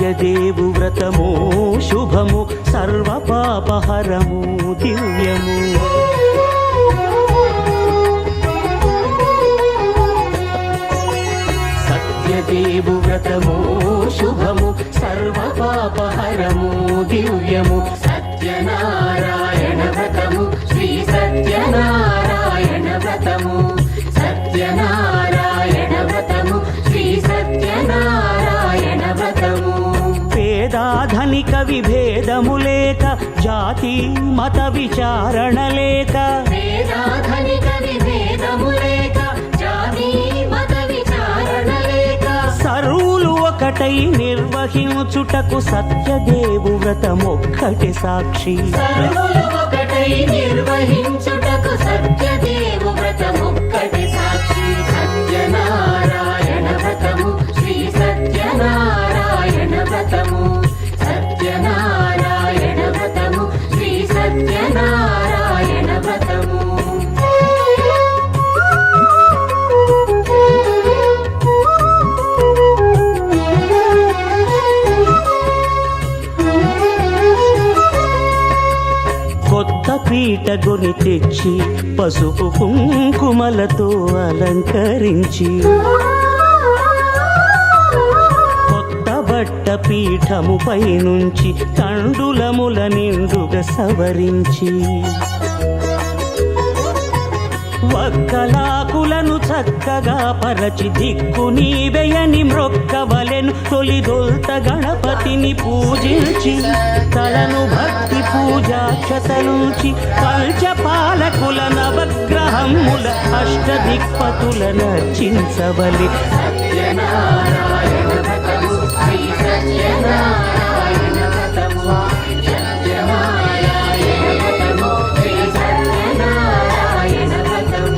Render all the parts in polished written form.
సత్యదేవు వ్రతము శుభము సర్వపాపహరము దివ్యము. సత్యదేవు వ్రతము శుభము సర్వపాపహరము దివ్యము. సత్యనారాయణ వ్రతము శ్రీ సత్యనారాయణ వ్రతము. సత్యనారాయణ వ్రతము శ్రీ సత్యనారాయణ వ్రతము. పేదాధనిక విభేదము లేక జాతి మత విచారణ లేక వేదాధనిక విభేదము లేక జాతి మత విచారణ లేక సర్వులు ఒకటై నిర్వహించుటకు సత్యదేవు వ్రతమొక్కటి సాక్షి. సర్వులు ఒకటై నిర్వహించుటకు సత్యదేవు వ్రతమొక్కటి సాక్షి. సత్యనారాయణ వ్రతము శ్రీ సత్యనారాయణ వ్రతము. సత్యనారాయణ వ్రతము శ్రీ సత్యనారాయణ వ్రతము. కొత్త పీట గొని తెచ్చి పసుపు కుంకుమలతో అలంకరించి కొత్త బట్ట పీఠముపై నుంచి తండులముల నిండుగా సవరించి వక్కలాకులను చక్కగా పరచి దిక్కు నీవెయని మ్రొక్కవలెను. తొలిదొల్త గణపతిని పూజించి తలను భక్తి పూజాక్షతలుంచి పంచపాలకుల నవగ్రహముల అష్టదిక్పతుల నర్చించవలి. సత్యనారాయణ వ్రతము శ్రీ సత్యనారాయణ వ్రతము. సత్యనారాయణ వ్రతము శ్రీ సత్యనారాయణ వ్రతము.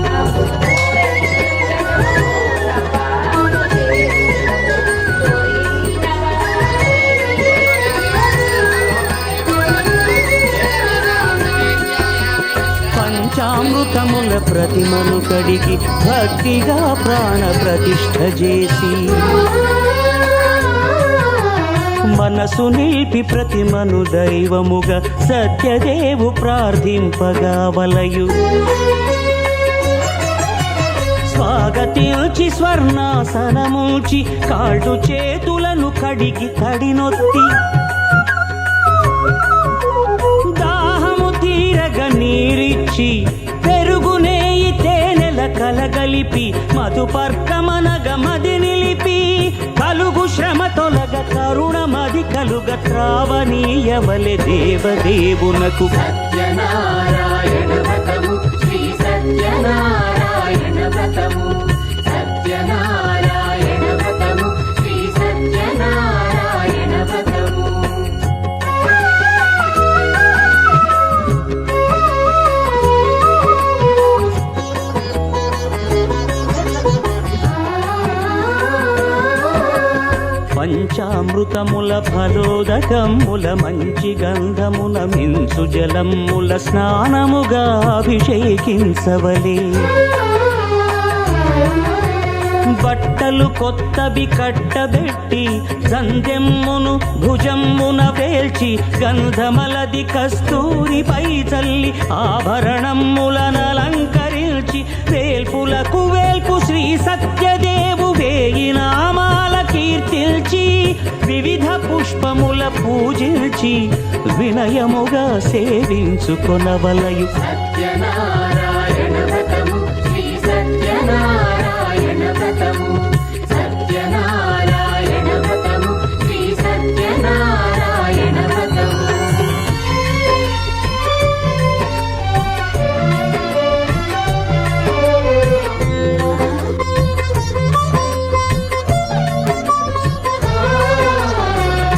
పంచామృతముల ప్రతిమను కడిగి భక్తిగా ప్రాణ ప్రతిష్ఠ చేసి మనసు నిలిపి ప్రతిమను దైవముగా సత్యదేవు ప్రార్థింపగా వలయు. స్వాగతించి స్వర్ణాసనముంచి కాళ్ళు చేతులను కడిగి తడినొత్తి దాహము తీరగ నీరిచ్చి పెరుగునేయి తేనెల కలగలిపి మధుపర్కమనగ మది నిలిపి కలుగు శ్రమ తొలగ కరుణమది కలుగ త్రావనీయవలె దేవదేవునకు. సత్యనారాయణ వ్రతము శ్రీ సత్యనారాయణ వ్రతము. సత్యనారాయణ వ్రతము శ్రీ సత్యనారాయణ వ్రతము. పంచామృతముల ఫలోదకముల మంచి గంధమున మించు జలముల స్నానముగా అభిషేకించవలే. బట్టలు కొత్తవి కట్టబెట్టి సంధ్యమ్మును భుజమ్మున వేల్చి గంధమలది కస్తూరిపై చల్లి ఆభరణములనలంకరించి వేల్పులకు వేల్పు శ్రీ సత్యదేవు వేయి నామాల కీర్తిల్చి వివిధ పుష్పముల పూజించి వినయముగా సేవించుకొనవలయు. సత్యనారాయణ వ్రతము శ్రీ సత్యనారాయణ వ్రతము. సత్యనారాయణ వ్రతము శ్రీ సత్యనారాయణ వ్రతము.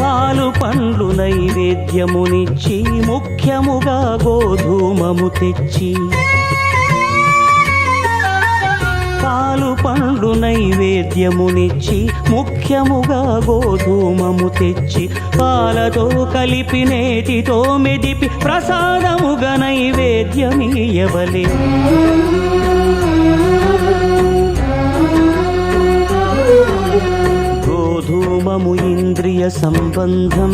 పాలు పండ్లు నైవేద్యమునిచ్చి ముఖ్యముగా గోధూమము తెచ్చి పాలు పండ్లు నైవేద్యమునిచ్చి ముఖ్యముగా గోధూమము తెచ్చి పాలతో కలిపి నేతితో మెదిపి ప్రసాదముగా నైవేద్యమీయవలే. గోధూమము ఇంద్రియ సంబంధం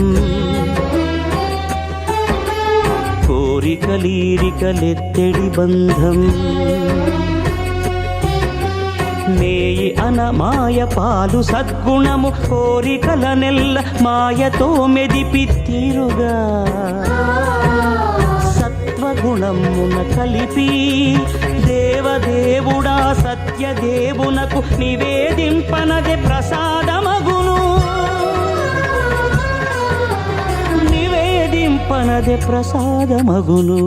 కోరికలీరికలెత్తెడి బంధం నేయి అనమాయ పాలు సద్గుణము కోరికల నెల్ల మాయతో మెదిపి తీరుగా సత్వగుణమున కలిపి దేవదేవుడా సత్యదేవునకు నివేదింపనదే ప్రసాదమగును నివేదింపనదే ప్రసాదమగును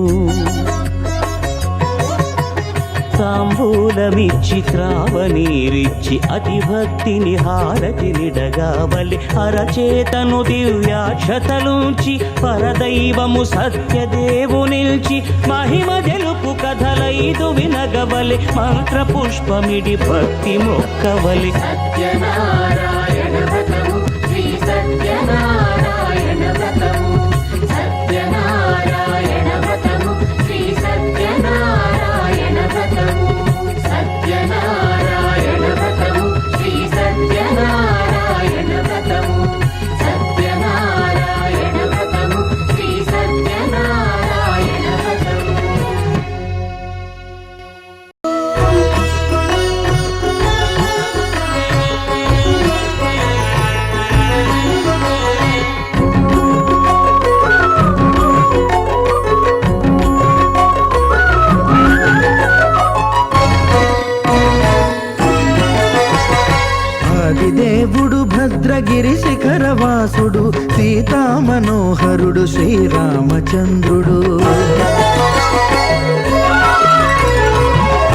తాంబూలమిచ్చి త్రావనీరిచ్చి అతిభక్తిని హారతినిడగావలి అరచేతను దివ్యాక్షతలుంచి పరదైవము సత్యదేవునిల్చి మహిమ తెలుపు కథలైదు వినగవలి మంత్ర పుష్పమిడి భక్తి మొక్కవలి సత్యనారాయణ వ్రతము శ్రీ సత్యనారాయణ వ్రతము సత్యనారాయణ వ్రతము శ్రీ సత్యనారాయణ వ్రతము సత్యనారాయణ వ్రతము శ్రీ సత్యనారాయణ వ్రతము సత్యనారాయణ వ్రతము శ్రీ సత్యనారాయణ వ్రతము ఆదిదేవుడు భద్రగిరి శిఖరవాసుడు సీతామనోహరుడు శ్రీరామచంద్రుడు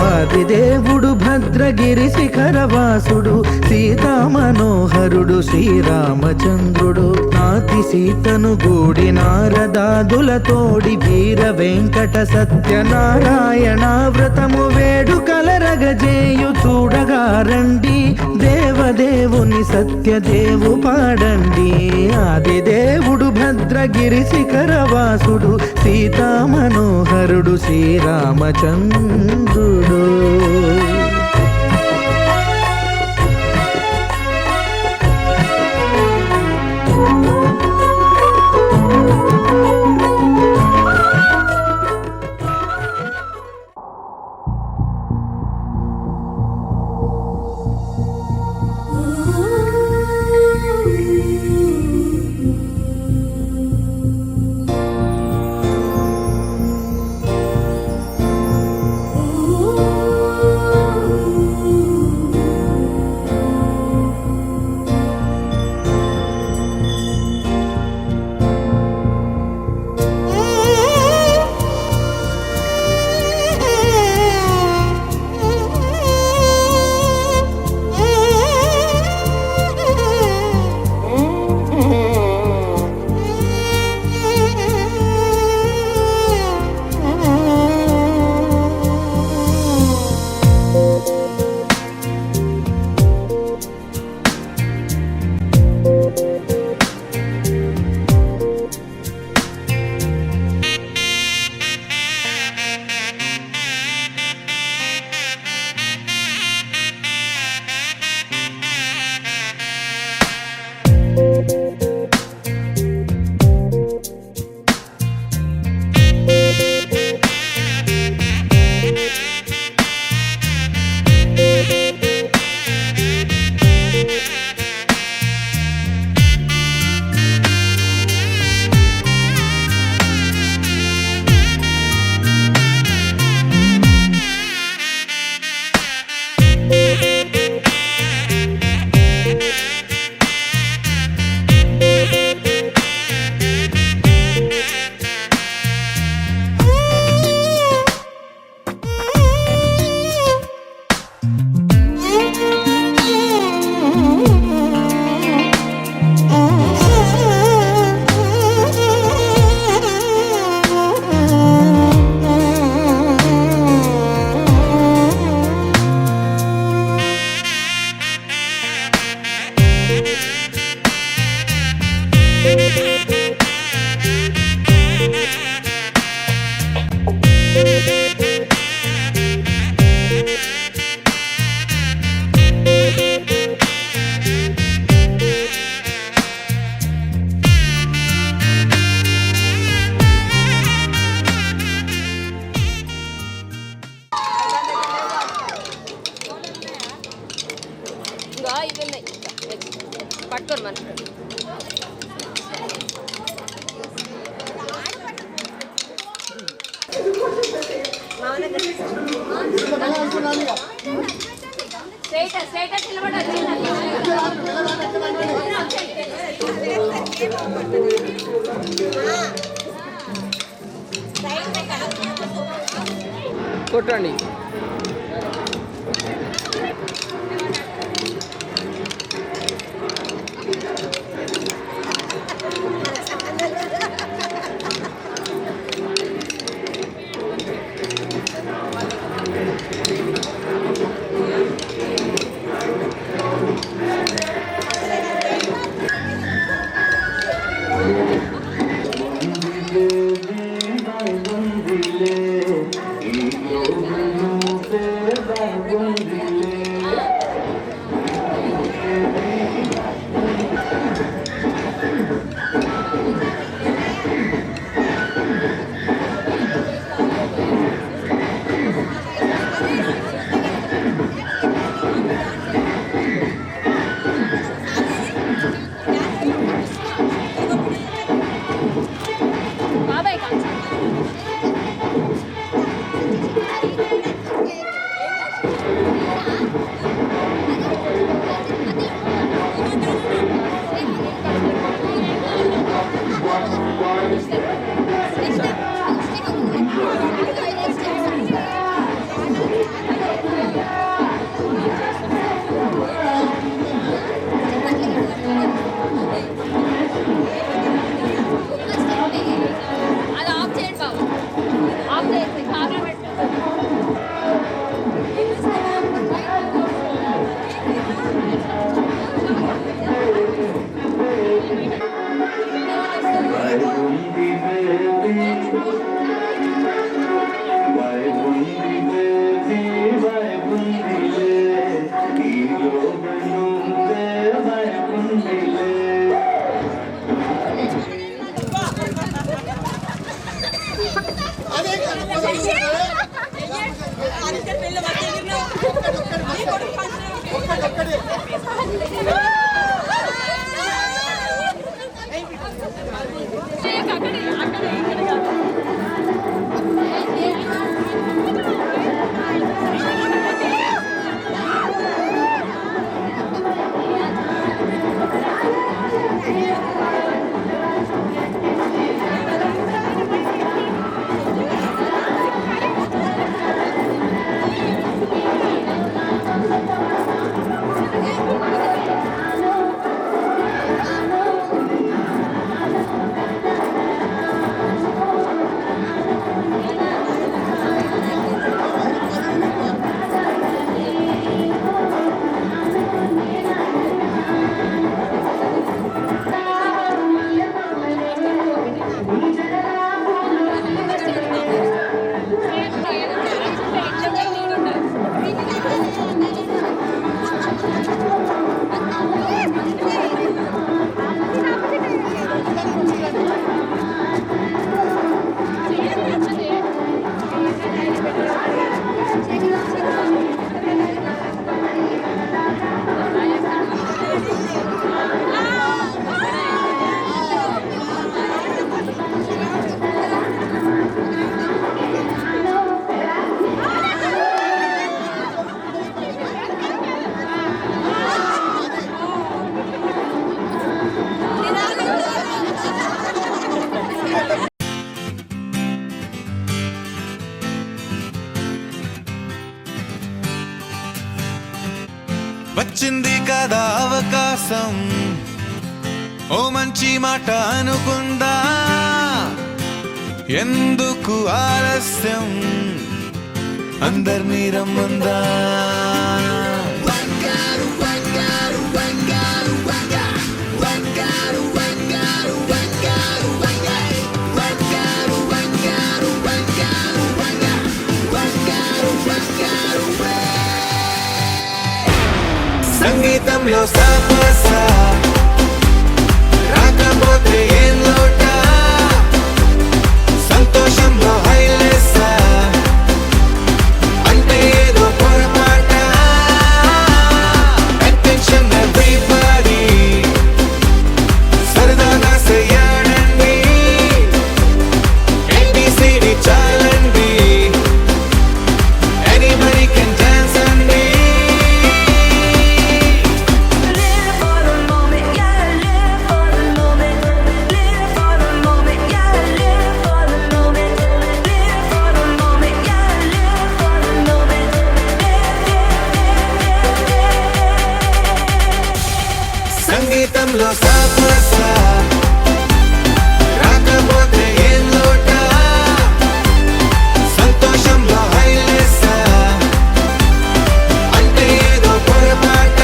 ఆదిదేవుడు భద్రగిరి శిఖరవాసుడు సీతామనోహరుడు శ్రీరామచంద్రుడు నాతి సీతను గూడి నారదాదులతోడి వీర వెంకట సత్యనారాయణ వ్రతము వేడుకలరగజేయు చూడగా రండి దేవదేవుని సత్యదేవు పాడండి ఆదిదేవుడు భద్రగిరి శిఖరవాసుడు సీతామనోహరుడు శ్రీరామచంద్రుడు ఇవి ఉన్నాయి పట్టుకోరు మనసు కొట్టండి. వచ్చింది కదా అవకాశం, ఓ మంచి మాట అనుకుందా, ఎందుకు ఆలస్యం, అందరినీ రమ్మందా. సంగీతంలో సాపసా రాకపోతే ఏం లోట, సంతోషంలో హైలేసా అంటే ఏదో పొరపాట, అటెన్షన్ సంతోషంలో సాపస రాకపోతే ఏం లోట సంతోషంలో హైలెస్స అంటే ఏదో పొరపాట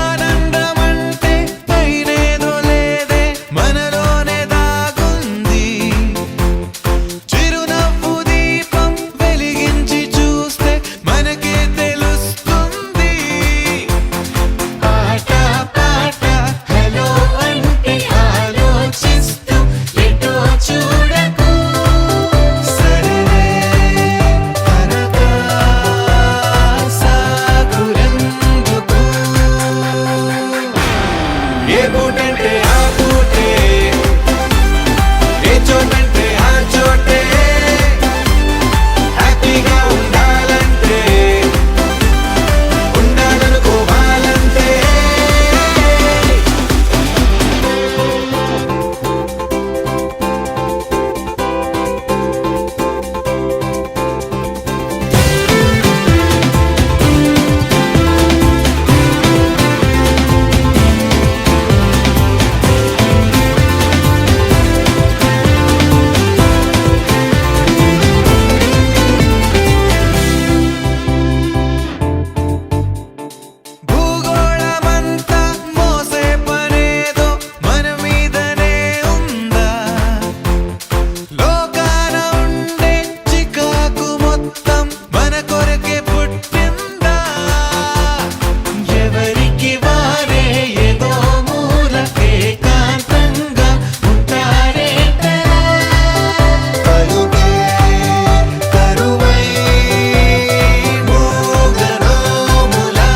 ఆనందమంటే పైనేదో లేదే మనలోనే దాగుంది చిరునవ్వు దీపం వెలిగించి చూస్తే మనకే తెలుస్తుంది ఆట పాట హలో అంటే ఆలోచిస్తూ ఎటో చూడకు సరే తనగా సాగురెందుకు ఏ పూటంటే ఆ పూటే ఏ చోటంటే ఆ చోటే హ్యాపీగా ఉండాలంటే ఉండాలనుకోవాలంటే భూగోళమంతా మోసే పనేదో మన మీదనే ఉందా లోకాన ఉండే చికాకు మొత్తం మన కొరకే పుట్టిందా ఎవరికి వారే ఏదో మూలకే కాంతంగా ఉంటారే కరువే కరువై మూగనోములా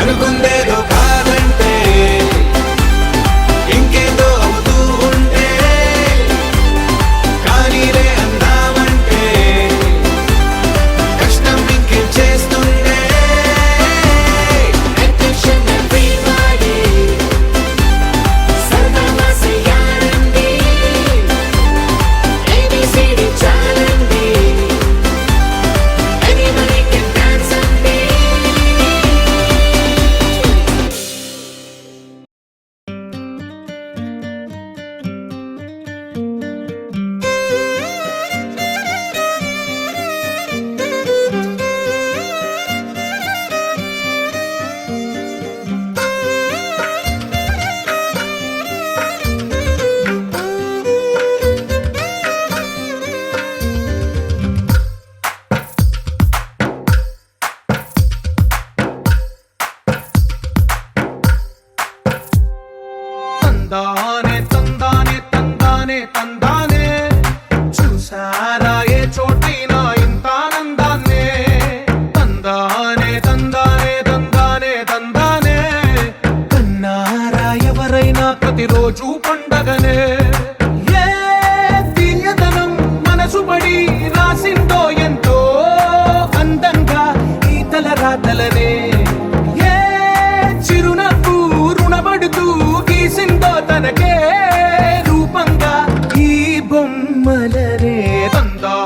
అనుకుందేదో కాదంటే ఇంకేదో అవుతూ ఉంటే కానీలే అందామంటే కష్టం ఇంకేం చేస్తుండే Attention everybody సర్వమసయానండి ABCD చాలండి Anybody can dance అండి తందానే తందానే తందానే తందానే చూసారా ఏ చోటైనా ఇంత ఆనందాన్నే తందానే తందానే తందానే తందానే కన్నారా ఎవరైనా ప్రతిరోజు పండగనే ఏ తీయదనం మనసు పడి రాసిందో ఎంతో అందంగా ఈ తలరాతలనే ఏ చిరునవ్వు రుణపడుతూ గీసిందో తనకే రూపంగా ఈ బొమ్మలనే తందానే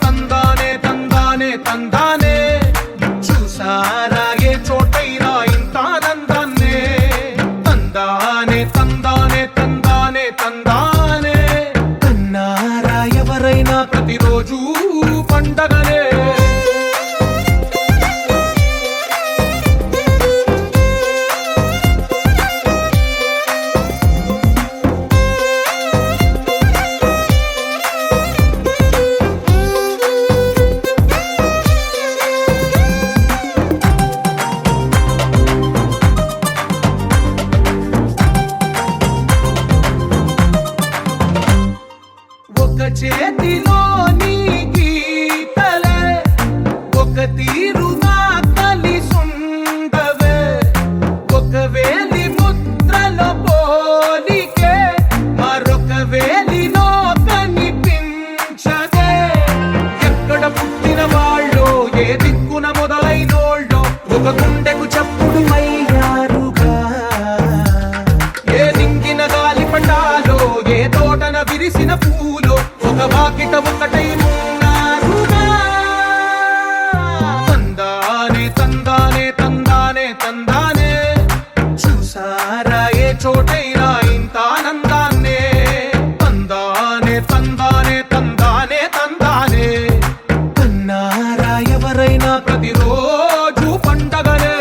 తందానే తందానే తందానే చూసారా ఏ చోటైనా ఇంత ఆనందాన్నే తందానే తందానే తందానే తందానే కన్నారా ఎవరైనా ప్రతిరోజు పండగనే ఒక చేతిలో నీ గీతలే ఒక తీరుగా కలిసుండవే ఒక వేలి ముద్రలో పోలికే మరొక వేలిలో కనిపించదే ఎక్కడ పుట్టిన వాళ్ళో ఏ దిక్కున మొదలైనోళ్ళో ఒక ఒక గుండెకు చప్పుడు అయ్యారుగా. ఏ దింగిన గాలి పటాలో, ఏ తోటన విరిసిన పూలో, ఒక వాకిట ఒకటై ఉన్నారుగా. తందానే తందానే తందానే తందానే, చూసారా ఏ చోటైనా ఇంత ఆనందాన్నే. తందానే తందానే తందానే తందానే, కన్నారా ఎవరైనా ప్రతిరోజు పండగనే.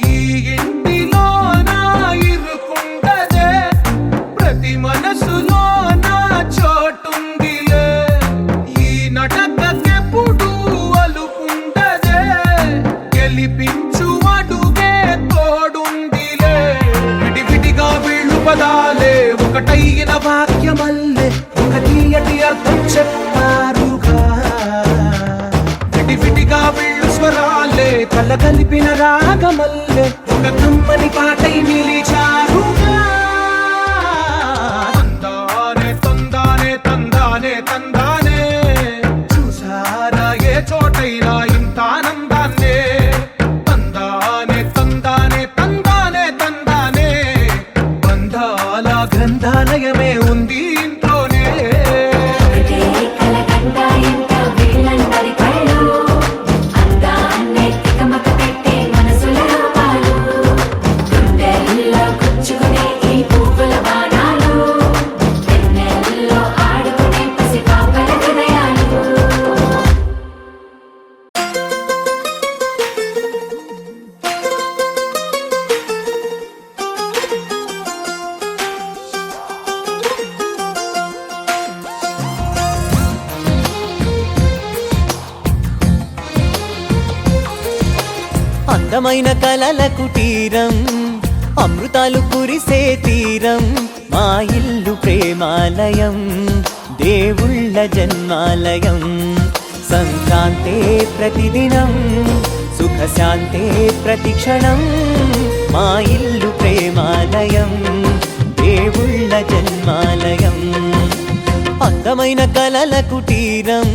ఈ ఇంటిలోన ఇరుకుండదే, ప్రతి మనసులోన చోటుందిలే. ఈ నటకెప్పుడు అలుకుండదే, గెలిపించు అడుగే తోడుందిలే. విడివిడిగా వీళ్ళు పదాలే ఒకటైన వాక్యమల్లే, ఒక తీయటి అర్థం చెప్పారుగా. విడివిడిగా వీళ్ళు స్వరాలే కలగలిపిన రాగమల్లే, ఒక కమ్మని పాటై నిలిచారుగా. తందానే తందానే తందానే తందానే, చూసారా ఏ చోటైనా ఇంత ఆనందాన్నే. తందానే తందానే తందానే తందానే, బంధాల గ్రంథాలయమే ఉంది ఇంట్లోనే. ఒకటే కలగంట ఇంట వీళ్ళందరి కళ్ళు, అందాన్నే తికమక పెట్టే మనసుల రూపాలు. గుండెల్లో గుచ్చుకునే ఈ పువ్వుల బాణాలు, వెన్నెల్లో ఆడుకునే పసిపాపల హృదయాలు. అందమైన కలల కుటీరం, అమృతాలు కురిసే తీరం, మా ఇల్లు ప్రేమాలయం, దేవుళ్ళ జన్మాలయం. సంక్రాంతే ప్రతిదినం, సుఖశాంతే ప్రతిక్షణం, మా ఇల్లు ప్రేమాలయం, దేవుళ్ళ జన్మాలయం. అందమైన కలల కుటీరం,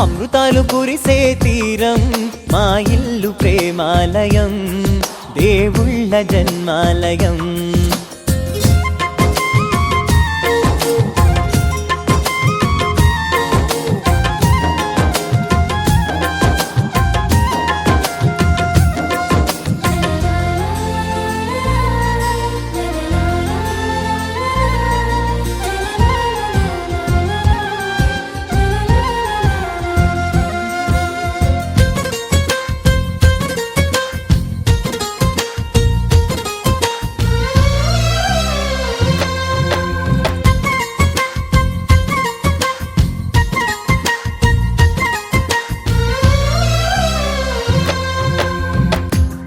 అమృతాలు కురిసే తీరం, మా ఇల్లు ప్రేమాలయం, దేవుళ్ళ జన్మాలయం.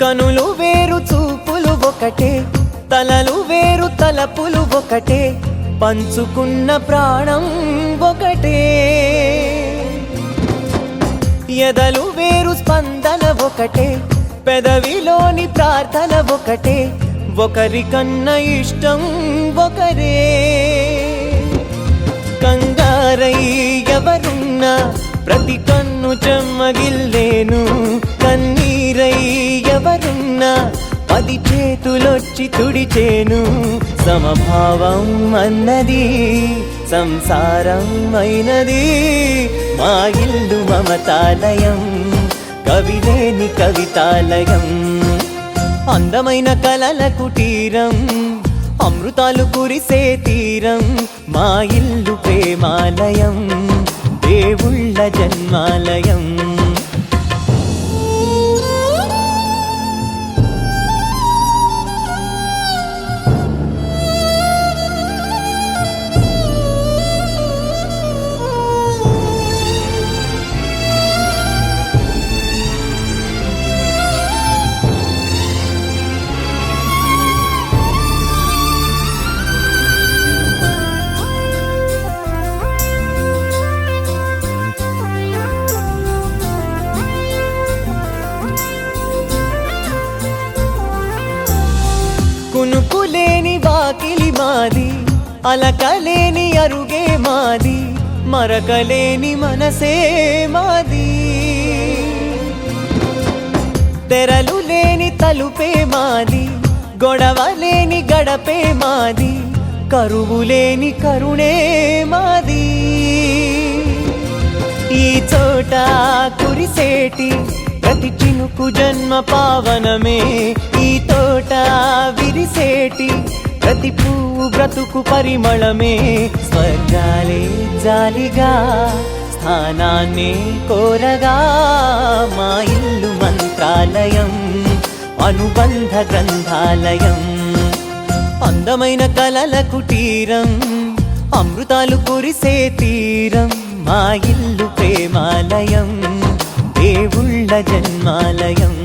కనులు వేరు చూపులు ఒకటే, తలలు వేరు తలపులు ఒకటే, పంచుకున్న ప్రాణం ఒకటే. ఎదలు వేరు స్పందన ఒకటే, పెదవిలోని ప్రార్థన ఒకటే, ఒకరికన్నా ఇష్టం ఒకరే. కంగారై ఎవరున్నా ప్రతి కన్ను చెమ్మగిల్లేను, కన్నీరై ఎవరున్నా 10 చేతులొచ్చి తుడిచేను. సమభావం అన్నది సంసారం అయినది, మా ఇల్లు మమతాలయం, కవిలేని కవితాలయం. అందమైన కలల కుటీరం, అమృతాలు కురిసే తీరం, మా ఇల్లు ప్రేమాలయం, దేవుళ్ళ జన్మాలయం. అలకలేని అరుగే మాది, మరకలేని మనసే మాది. తెరలు లేని తలుపే మాది, గొడవ లేని గడపే మాది, కరువు లేని కరుణే మాది. ఈ చోట కురిసేటి ప్రతి చినుకు జన్మ పావనమే, ఈ తోట విరిసేటి ప్రతి పువ్వు బ్రతుకు పరిమళమే. స్వర్గాలే జాలిగా స్థానాన్ని కోరగా, మా ఇల్లు మంత్రాలయం, అనుబంధ గ్రంథాలయం. అందమైన కలల కుటీరం, అమృతాలు కురిసే తీరం, మా ఇల్లు ప్రేమాలయం, దేవుళ్ళ జన్మాలయం.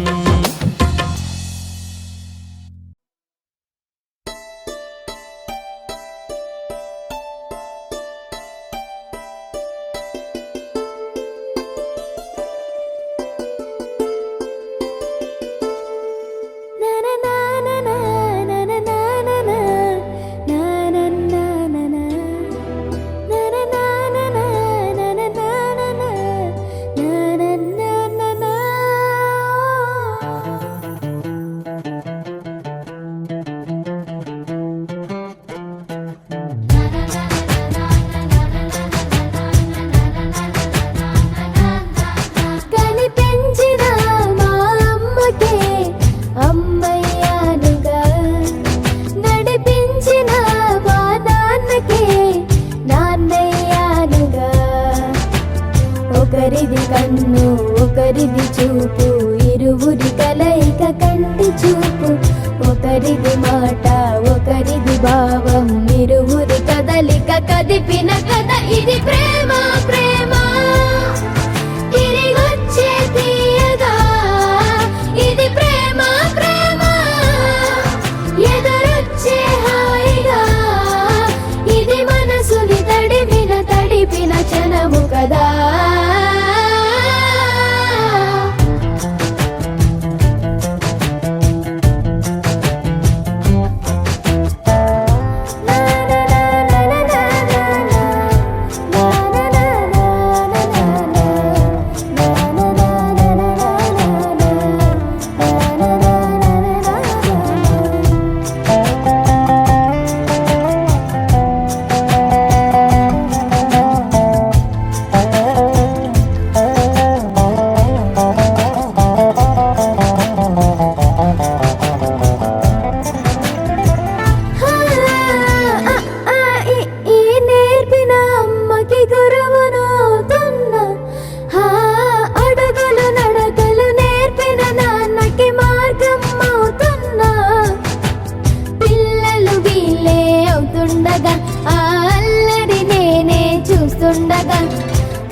ఒకరిది కన్ను ఒకరిది చూపు, ఇరువురి కలయిక కంటి చూపు. ఒకరిది మాట ఒకరిది భావం, ఇరువురి కదలిక కదిపిన కథ ఇది ప్రేమ. ప్రేమ తిరిగొచ్చే తీయగా, ఇది ప్రేమ. ప్రేమ ఎదురొచ్చే హాయిగా, ఇది మనసుని తడిపిన క్షణము కదా.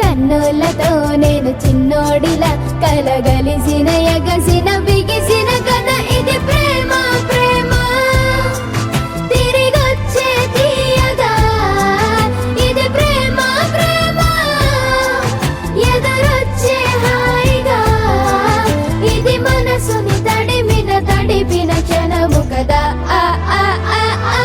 కన్నులతో నేను చిన్నోడిలా కలగలిసిన ఎగసిన బిగిసిన కథ ఇది ప్రేమ. ప్రేమ తిరిగొచ్చే తీయగా, ఇది ప్రేమ. ప్రేమ ఎదురొచ్చే హాయిగా, ఇది మనసుని తడిపిన క్షణము కదా. ఆ ఆ ఆ ఆ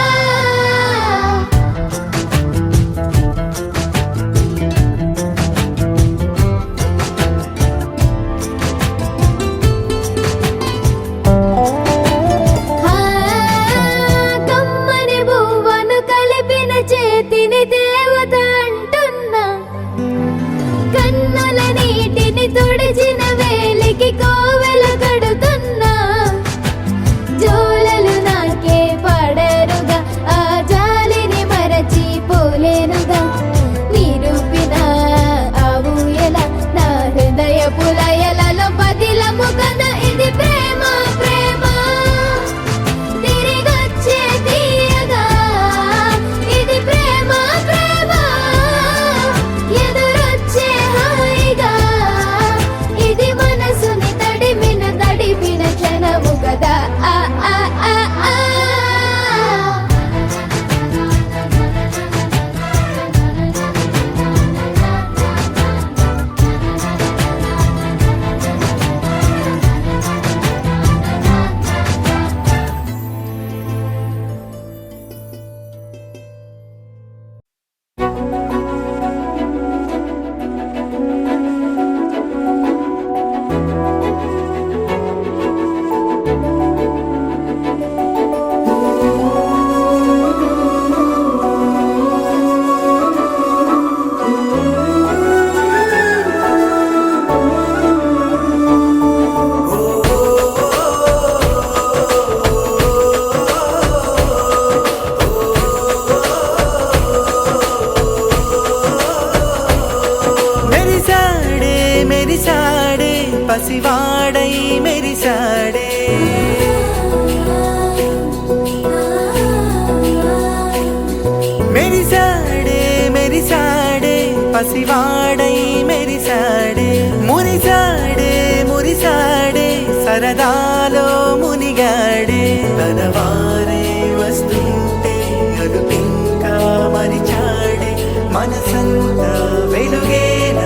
పసివాడై మెరిసాడే మురిసాడే మురిసాడే సరదాలో మునిగాడే తనవారే వస్తుంటే అదుపింకా మరిచాడే మనసంతా వెలుగేన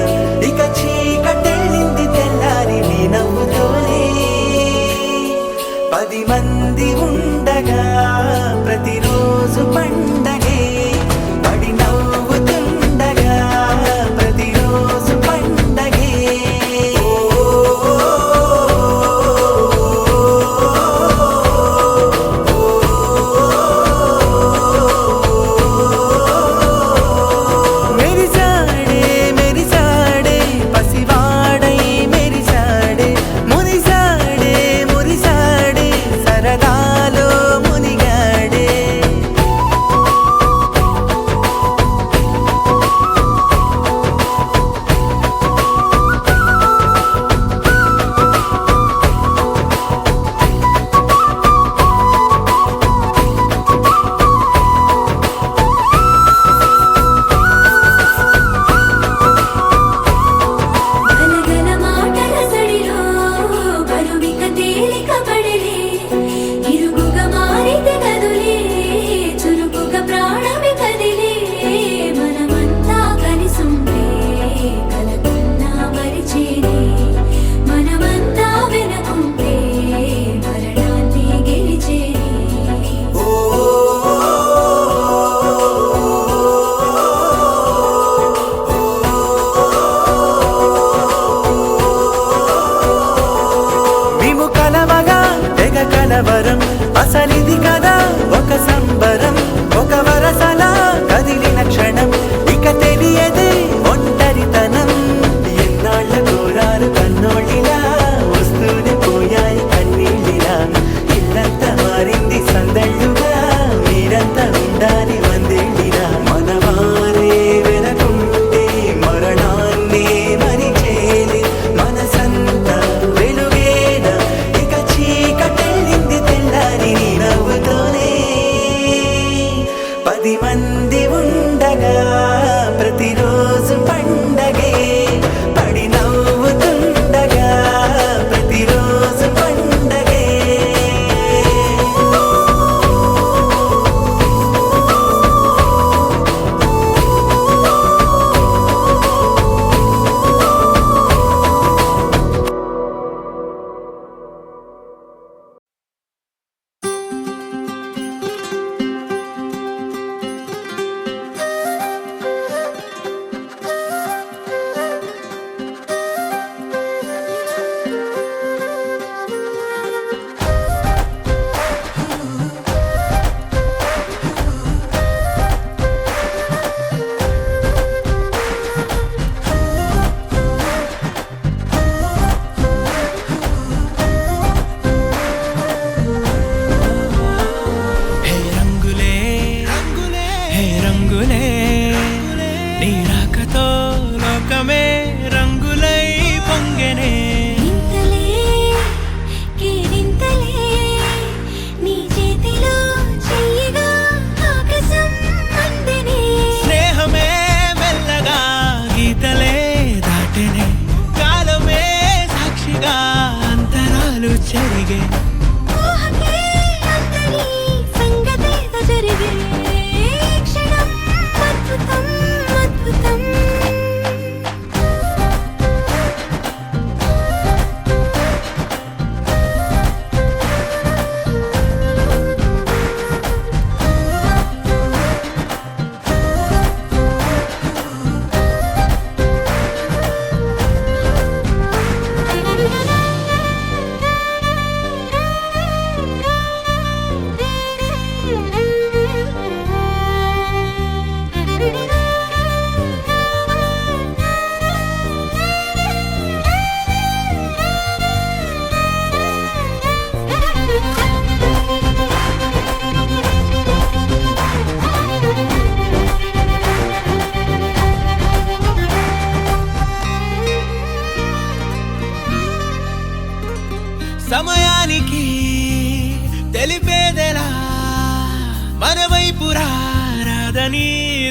ఇక చీకటెళ్ళింది తెల్లారి నీ నవ్వుతోనే 10 మంది ఉండగా ప్రతిరోజు పండగే పడి నవ్వుతుండగా ప్రతిరోజు పండగే మెరిసాడే మెరిసాడే పసివాడై మెరిసాడే మురిసాడే మురిసాడే సరదాలో మునిగాడే గలగల మాటల సడిలో బరువిక తేలిక పడలే ఇరుగుగా మారితే కదులే చురుకుగా ప్రాణమి కదిలే మనమంతా కలిసుంటే కలకున్నా మరిచేనే మనమంతా వెనకుంటే మరణాన్ని గెలిచేనే మేము కలవగా తెగ కలవరం అసలిది కదా ఒక సంబరం ఒక వరసలా కదిలిన క్షణం ఇక తెలియదే ఒంటరితనం ఎన్నాళ్ళ కోరారు కన్నోళ్ళిలా వస్తూనే పోయాయి కన్నీళ్ళిలా ఇల్లంతా మారింది సందళ్ళుగా మీరంతా ఉండాలి వందేళ్ళిలా మనవారే వెనకుంటే మరణాన్నే మరిచేలే మనసంతా వెలుగేన ఇక చీకటెళ్ళింది తెల్లారి నీ నవ్వుతోనే 10 మంది ఉండగా ప్రతిరోజు పండగే పడి నవ్వుతుండగా ప్రతిరోజు పండగే హే రంగులే హే రంగులే నీ రాకతో లోకమే రంగులై పొంగెనే నింతలే కేరింతలే నీ చేతిలో చెయ్యగా ఆకాశం అందనే స్నేహమే మెల్లగా గీతలే దాటెనే కాలమే సాక్షిగా అంతరాలు చెరిగే ఊహకే అంతని సంగతేదో జరిగే క్షణం అద్భుతం అద్భుతం సమయానికి తెలిపేదెలా మన వైపు రాదని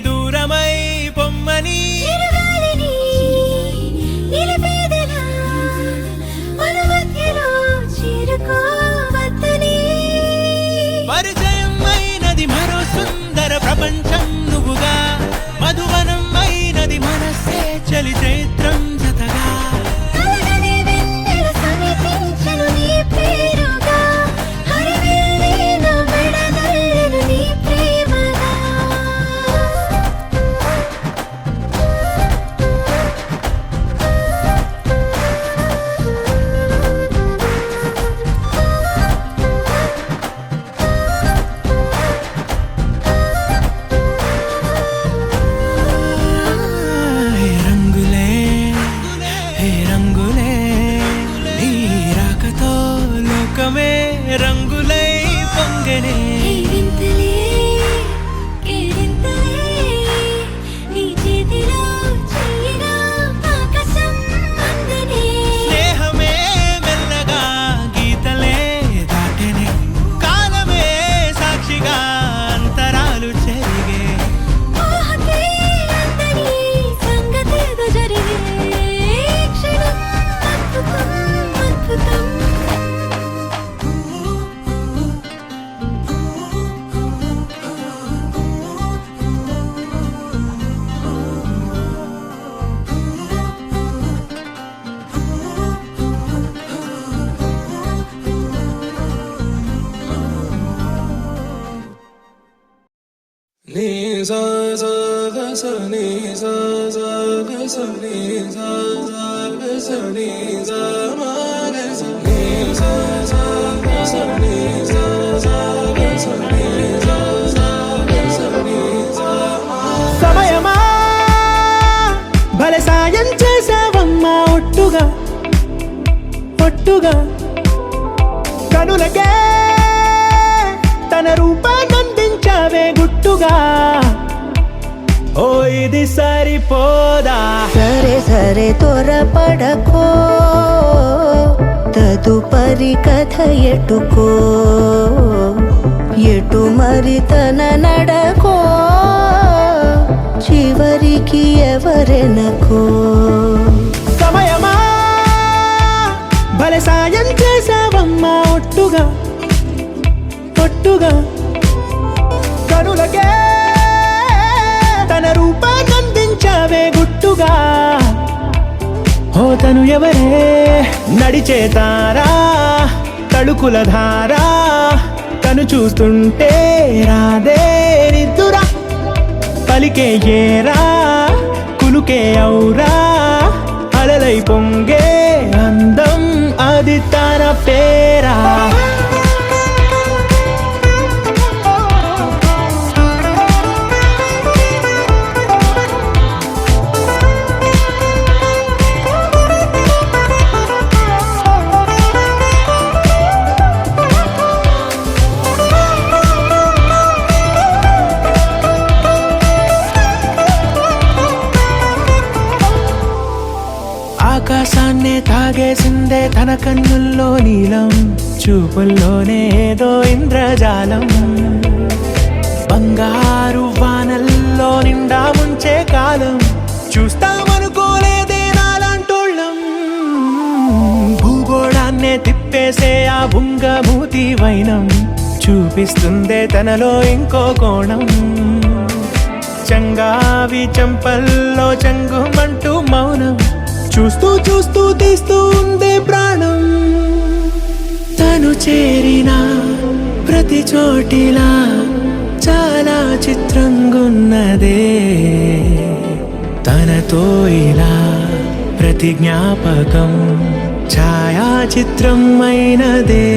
దూరమై పొమ్మని చిరుగాలి ప్రపంచం నువ్వుగా మధువనం అయినది మనసే చలి చైత్రం జతగా కలగని వెన్నెల సమీపించెను నీ పేరుగా హరివిల్లి నా మెడదల్లెను నీ ప్రేమగా హే రంగులే హే రంగులే నీ రాకతో లోకమే రంగులై పొంగనే కేరింతలే కేరింతలే నీ చేతిలో చెయ్యిగా ఆకాశం అందనే స్నేహమే మెల్లగా గీతలే దాటెనే కాలమే సాక్షిగా అంతరాలు చెరిగే ఊహకే అందని సంగతేదో జరిగే క్షణం అద్భుతం అద్భుతం నీ సా సా గ స నీ సా సా గ స నీ సా సా గ స నీ సా మా గ స నీ సా సా గ స నీ సా సా గ స నీ సా సా గ స నీ సా మా సమయమా భలే సాయం చేసావమ్మా ఒట్టుగా ఒట్టుగా కనులకే తన రూపాన్నందించావే గుట్టుగా ఓ ఇది సరిపోదా సరే సరే త్వరపడకో తదుపరి కథ ఎటుకో ఎటు మరి తన నడకో చివరికి ఎవరెనకో సమయమా భలే సాయం చేసావమ్మా ఒట్టుగా ఒట్టుగా కనులకే తన రూపాన్నందించావే గుట్టుగా ఓ తను ఎవరే నడిచే తారా తళుకుల ధారా తను చూస్తుంటే రాదే నిద్దురా పలికే ఏరా కులుకే ఔరా అలలై పొంగే అందం అది తన పేరా ఆకాశాన్నే తాగేసిందే తన కన్నుల్లో నీలం చూపుల్లోనే ఏదో ఇంద్రజాలం బంగారు వానల్లో నిండా ముంచే కాలం చూస్తామనుకోలేదే నాలాంటోళ్ళం భూగోళాన్నే తిప్పేసే ఆ బుంగమూతి వైనం చూపిస్తుందే తనలో ఇంకో కోణం చంగావి చంపల్లో చంగుమంటూ మౌనం చూస్తూ చూస్తూ తీస్తూ ఉందే ప్రాణం తను చేరిన ప్రతి చోటిలా చాలా చిత్రంగున్నదే తనతో ఇలా ప్రతి జ్ఞాపకం ఛాయాచిత్రం అయినదే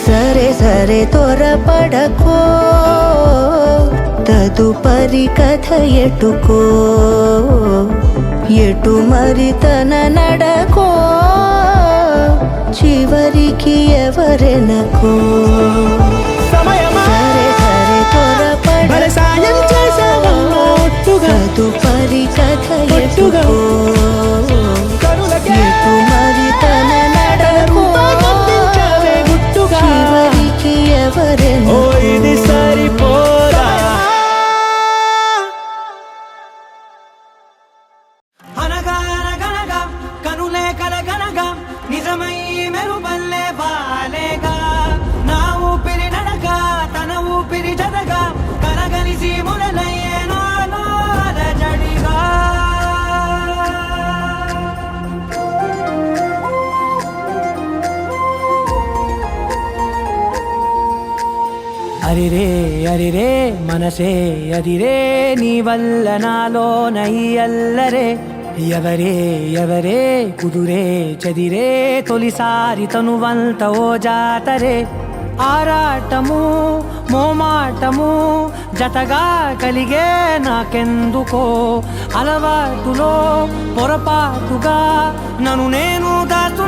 సరే సరే త్వరపడకో తదుపరి కథ ఎటుకో ఎటు మరి తన నడకో చివరికి ఎవరెనకో సమయమా సరే సరే భలే సాయం చేసావమ్మా ఒట్టుగా తదుపరి కథ ఒట్టుగా ఎటుకో కనులకే ఎటు మరి తన నడకో రూపాన్నందించావే గుట్టుగా చివరికి ఓ ఎవరెనకో ఇది సరిపోదా అనగా అనగనగా కనులే కలగనగా నిజమై మెరుపల్లే బాలేగా నా ఊపిరి నడగా తన ఊపిరి జదగా అరిరే అరిరే మనసే అదిరే నీ వల్ల నాలోన ఈ అల్లరే ఎవరే ఎవరే కుదురే చదిరే తొలిసారి తనువంత ఓ జాతరే ఆరాటము మోమాటము జతగా కలిగే నాకెందుకో అలవాటులో పొరపాటుగా నన్ను నేను దాచు